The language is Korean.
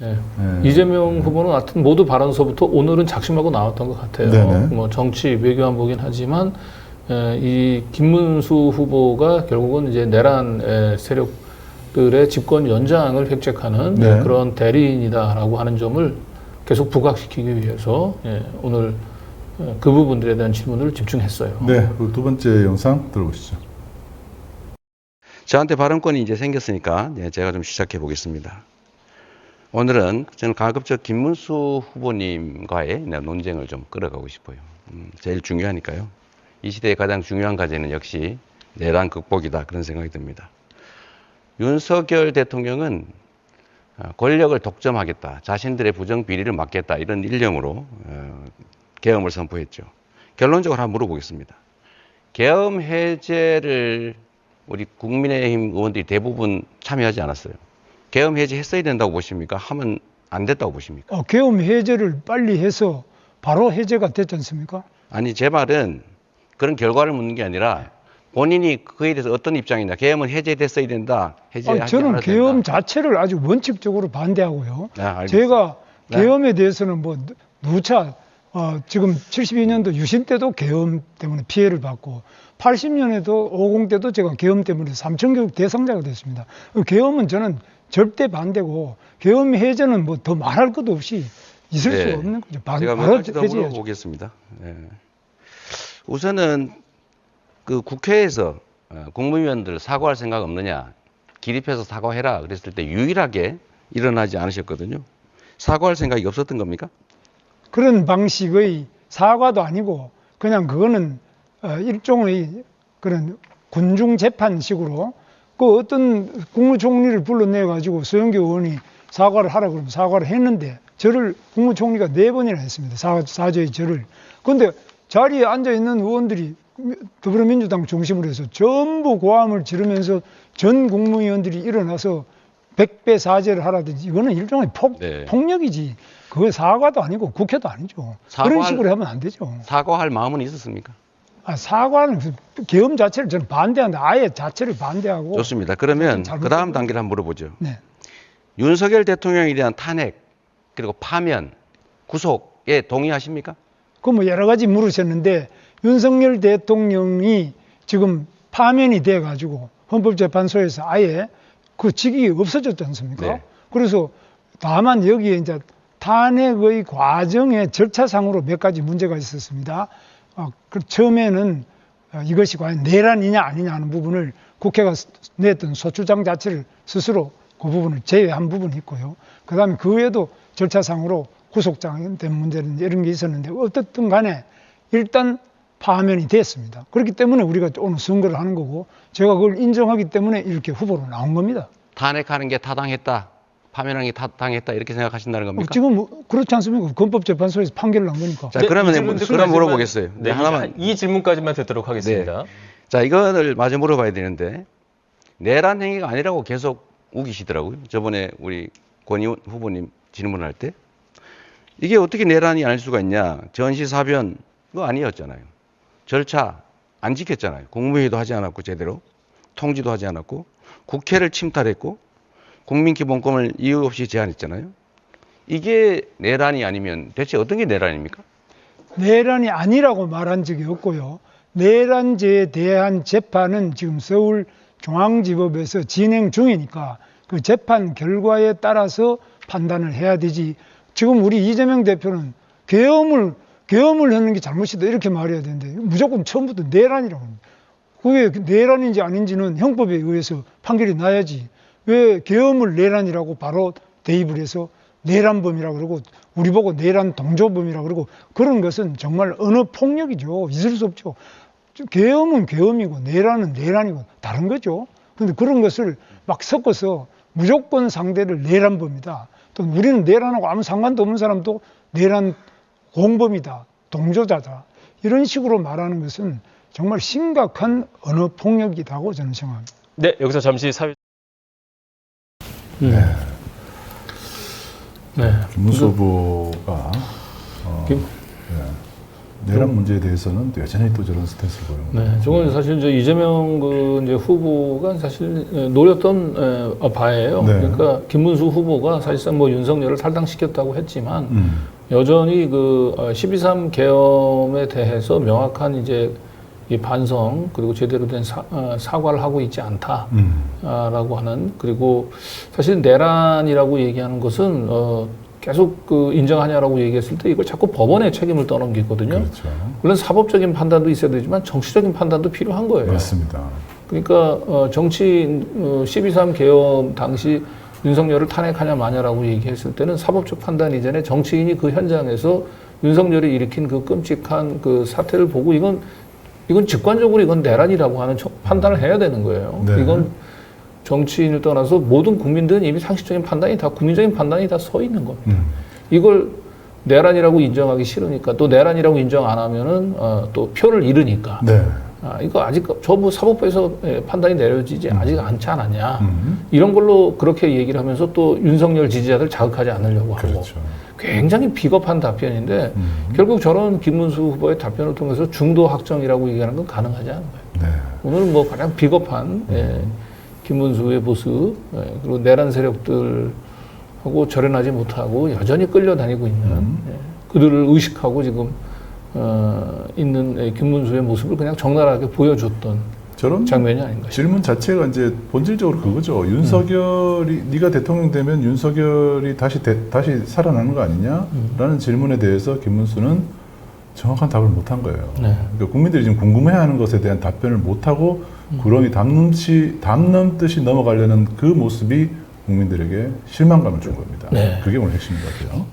예. 이재명 후보는 하여튼 모두 발언서부터 오늘은 작심하고 나왔던 것 같아요. 네네. 뭐 정치 외교안보긴 하지만 이 김문수 후보가 결국은 이제 내란 세력들의 집권 연장을 획책하는 네. 그런 대리인이다라고 하는 점을 계속 부각시키기 위해서 오늘 그 부분들에 대한 질문을 집중했어요. 네, 그 두 번째 영상 들어보시죠. 저한테 발언권이 이제 생겼으니까 제가 좀 시작해 보겠습니다. 오늘은 저는 가급적 김문수 후보님과의 논쟁을 좀 끌어가고 싶어요. 제일 중요하니까요. 이 시대의 가장 중요한 과제는 역시 내란 극복이다, 그런 생각이 듭니다. 윤석열 대통령은 권력을 독점하겠다, 자신들의 부정 비리를 막겠다, 이런 일념으로 계엄을 선포했죠. 결론적으로 한번 물어보겠습니다. 계엄 해제를 우리 국민의힘 의원들이 대부분 참여하지 않았어요. 계엄 해제했어야 된다고 보십니까? 하면 안 됐다고 보십니까? 계엄 해제를 빨리 해서 바로 해제가 됐지 않습니까? 아니, 제 말은 그런 결과를 묻는 게 아니라 본인이 그에 대해서 어떤 입장이냐. 계엄은 해제됐어야 된다. 해제하지 저는 않아도 계엄 된다. 자체를 아주 원칙적으로 반대하고요. 네, 알겠습니다. 제가 네. 계엄에 대해서는 뭐 누차 지금 72년도 유신 때도 계엄 때문에 피해를 받고 80년에도 50 때도 제가 계엄 때문에 삼천교육 대상자가 됐습니다. 계엄은 저는 절대 반대고 계엄 해제는 뭐 더 말할 것도 없이 있을 네. 수 없는 거죠. 제가 몇 바로 가지 더 해제해야죠. 물어보겠습니다. 네. 우선은 그 국회에서 국무위원들 사과할 생각 없느냐, 기립해서 사과해라 그랬을 때 유일하게 일어나지 않으셨거든요. 사과할 생각이 없었던 겁니까? 그런 방식의 사과도 아니고 그냥 그거는 일종의 그런 군중 재판식으로 그 어떤 국무총리를 불러내 가지고 서영교 의원이 사과를 하라 그러면 사과를 했는데 저를 국무총리가 4번이나 했습니다. 사죄의 절을. 그런데 자리에 앉아 있는 의원들이 더불어민주당 중심으로 해서 전부 고함을 지르면서 전 국무위원들이 일어나서 100배 사죄를 하라든지 이거는 일종의 네. 폭력이지. 그거 사과도 아니고 국회도 아니죠. 그런 식으로 하면 안 되죠. 사과할 마음은 있었습니까? 사과는 계엄 자체를 저는 반대한다. 아예 자체를 반대하고. 좋습니다. 그러면 잘못된 그 다음 거예요. 단계를 한번 물어보죠. 네. 윤석열 대통령에 대한 탄핵, 그리고 파면, 구속에 동의하십니까? 그 뭐 여러 가지 물으셨는데 윤석열 대통령이 지금 파면이 돼 가지고 헌법재판소에서 아예 그 직위 없어졌지 않습니까? 네. 그래서 다만 여기에 이제 탄핵의 과정의 절차상으로 몇 가지 문제가 있었습니다. 그 처음에는 이것이 과연 내란이냐 아니냐 하는 부분을 국회가 냈던 소추장 자체를 스스로 그 부분을 제외한 부분이 있고요. 그 다음에 그 외에도 절차상으로 구속장된 문제는 이런 게 있었는데 어떻든 간에 일단 파면이 됐습니다. 그렇기 때문에 우리가 오늘 선거를 하는 거고 제가 그걸 인정하기 때문에 이렇게 후보로 나온 겁니다. 탄핵하는 게 타당했다, 파면하는 게 타당했다, 이렇게 생각하신다는 겁니까? 지금 뭐 그렇지 않습니까? 헌법재판소에서 판결을 난 거니까. 자, 네, 그러면 이 질문 그럼 물어보겠어요. 네, 하나만. 이 질문까지만 듣도록 하겠습니다. 자, 이거를 마저 물어봐야 되는데, 내란 행위가 아니라고 계속 우기시더라고요. 저번에 우리 권의원 후보님 질문할 때. 이게 어떻게 내란이 아닐 수가 있냐. 전시사변, 그거 아니었잖아요. 절차 안 지켰잖아요. 국무회의도 하지 않았고, 제대로. 통지도 하지 않았고, 국회를 침탈했고, 국민기본권을 이유 없이 제한했잖아요. 이게 내란이 아니면 대체 어떤 게 내란입니까? 내란이 아니라고 말한 적이 없고요. 내란죄에 대한 재판은 지금 서울중앙지법에서 진행 중이니까 그 재판 결과에 따라서 판단을 해야 되지. 지금 우리 이재명 대표는 계엄을 하는 게 잘못이다 이렇게 말해야 되는데 무조건 처음부터 내란이라고 합니다. 그게 내란인지 아닌지는 형법에 의해서 판결이 나야지. 왜 계엄을 내란이라고 바로 대입을 해서 내란범이라고 그러고 우리 보고 내란 동조범이라고 그러고 그런 것은 정말 언어 폭력이죠. 있을 수 없죠. 계엄은 계엄이고 내란은 내란이고 다른 거죠. 그런데 그런 것을 막 섞어서 무조건 상대를 내란범이다. 또 우리는 내란하고 아무 상관도 없는 사람도 내란 공범이다. 동조자다. 이런 식으로 말하는 것은 정말 심각한 언어 폭력이라고 저는 생각합니다. 네, 여기서 잠시 사회. 네. 김문수 후보가 내란 문제에 대해서는 또 여전히 또 저런 스탠스를 보이는 네, 저건 사실 이제 이재명 그 이제 후보가 사실 노렸던 바예요. 네. 그러니까 김문수 후보가 사실상 뭐 윤석열을 탈당시켰다고 했지만 여전히 그 12.3 계엄에 대해서 명확한 이제 이 반성 그리고 제대로 된 사과를 하고 있지 않다라고 하는, 그리고 사실 내란이라고 얘기하는 것은 계속 그 인정하냐라고 얘기했을 때 이걸 자꾸 법원에 책임을 떠넘기거든요. 그렇죠. 물론 사법적인 판단도 있어야 되지만 정치적인 판단도 필요한 거예요. 맞습니다. 그러니까 정치인 12.3 계엄 당시 윤석열을 탄핵하냐 마냐라고 얘기했을 때는 사법적 판단 이전에 정치인이 그 현장에서 윤석열이 일으킨 그 끔찍한 그 사태를 보고 이건 직관적으로 이건 내란이라고 하는 판단을 해야 되는 거예요. 네. 이건 정치인을 떠나서 모든 국민들은 이미 상식적인 판단이 다, 국민적인 판단이 다 서 있는 겁니다. 이걸 내란이라고 인정하기 싫으니까, 또 내란이라고 인정 안 하면은 또 표를 잃으니까. 네. 이거 아직 저부 사법부에서 판단이 내려지지 아직 않지 않았냐. 이런 걸로 그렇게 얘기를 하면서 또 윤석열 지지자들 자극하지 않으려고 하고. 그렇죠. 굉장히 비겁한 답변인데 결국 저런 김문수 후보의 답변을 통해서 중도 확정이라고 얘기하는 건 가능하지 않은 거예요. 네. 오늘 뭐 가장 비겁한 김문수의 모습, 그리고 내란 세력들하고 절연하지 못하고 여전히 끌려다니고 있는 그들을 의식하고 지금 있는 김문수의 모습을 그냥 적나라하게 보여줬던 저런 장면이 아닌가 싶어요. 질문 자체가 이제 본질적으로 그거죠. 윤석열이 네가 대통령 되면 윤석열이 다시 살아나는 거 아니냐라는 질문에 대해서 김문수는 정확한 답을 못한 거예요. 네. 그러니까 국민들이 지금 궁금해하는 것에 대한 답변을 못하고 구렁이 담 넘듯이 넘어가려는 그 모습이 국민들에게 실망감을 준 겁니다. 네. 그게 오늘 핵심인 것 같아요.